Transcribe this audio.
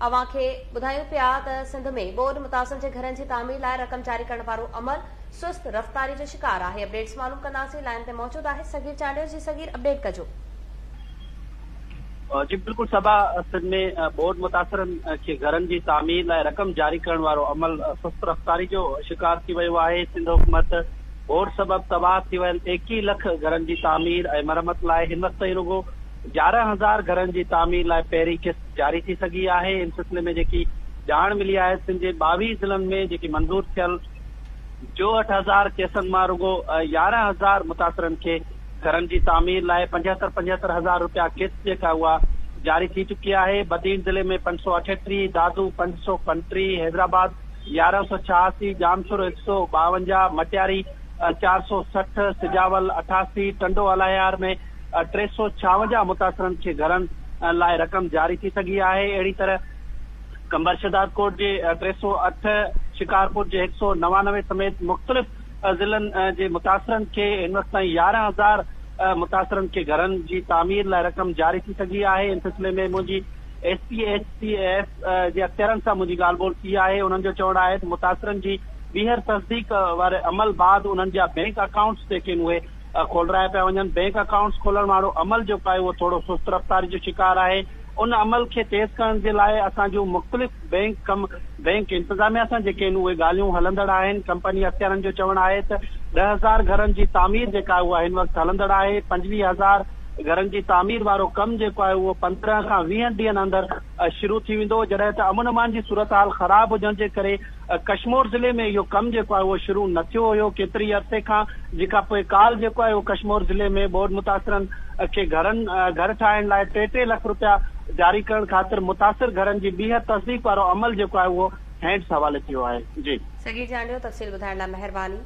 अवां खे ॿुधायूं पिया त सिंध में बोर्ड मुतासिर जे घरनि जी तामीर लाइ रक़म जारी करण वारो अमल सुस्त रफ़्तारी जो शिकार आहे। अपडेट्स मालूम कंदासीं। लाइन ते मौजूद आहे सगीर चांडियो। जी सगीर, अपडेट कजो। जी बिल्कुल, सभा सिंध में बोर्ड मुतासिरनि खे घरनि जी तामीर लाइ रक़म जारी करण वारो अमल सुस्त रफ़्तारी जो शिकार थी वियो आहे। सिंध हुकूमत बोर्ड सबब तबाह थी वियल 21 लख घरनि जी तामीर ऐं मरम्मत लाइ हिन वक़्त ताईं रुगो 11,000 घरनि जी तामीर लाइ पहिरीं किस्त जारी थी सघी आहे। इन सिलसिले में जेकी ॼाण मिली आहे, सिंध जे 22 ज़िलनि में जेकी मंज़ूर थियल 64,000 केसनि मां रुगो 11,000 मुतासिरनि खे घरनि जी तामीर लाइ 75,000 रुपया किस्त जेका उहा जारी थी चुकी आहे। बदीन ज़िले में 538, दादू 535, हैदराबाद 1186, जामशोर 152, मटियारी 460, सिजावल 88, टंडो अलायार में 356 मुतासिरनि खे घरनि लाइ रक़म जारी थी सघी आहे। अहिड़ी तरह कंबर शहदादकोट जे 308, शिकारपुर जे 199 समेत मुख़्तलिफ़ ज़िलनि जे मुतासिरनि खे हिन वक़्त ताईं 11,000 मुतासिरनि खे घरनि जी तामीर लाइ रक़म जारी थी सघी आहे। इन सिलसिले में मुंहिंजी SPHCF जे अख़्तियारनि सां मुंहिंजी ॻाल्हि ॿोल थी आहे। उन्हनि जो चवणु आहे त मुतासिरनि जी ॿीहर तस्दीक वारे अमल बाद उन्हनि जा बैंक अकाउंट्स जेके आहिनि उहे खोलाए पिया वञनि। बैंक अकाउंट्स खोलण वारो अमल जेको आहे उहो थोरो सुस्त रफ़्तारी जो शिकार आहे। उन अमल खे तेज़ करण जे लाइ असां जूं मुख़्तलिफ़ बैंक इंतज़ामिया सां जेके आहिनि उहे ॻाल्हियूं हलंदड़ आहिनि। कंपनी अख़्तियारनि जो चवणु आहे त 10,000 घरनि जी तामीर जेका उहा हिन वक़्तु हलंदड़ आहे। 25,000 घरनि जी तामीर वारो कमु जेको आहे उहो 15 खां 20 ॾींहंनि अंदरि शुरू थी वेंदो। जॾहिं त अमन अमान जी सूरत हाल ख़राब हुजण जे करे कश्मीर ज़िले में इहो कमु जेको आहे उहो शुरू न थियो हुयो। केतिरी अरसे खां जेका पोइ काल जेको आहे उहो कश्मीर ज़िले में बोर्ड मुतासिरनि खे घर ठाहिण लाइ 3-3 लख रुपया जारी करण ख़ातिर मुतासिर घरनि जी ॿीहर तस्दीक वारो अमल जेको आहे उहो हैंड्स हवाले थियो आहे। जी सगीर चांडियो, तफ़सील ॿुधाइण लाइ महिरबानी।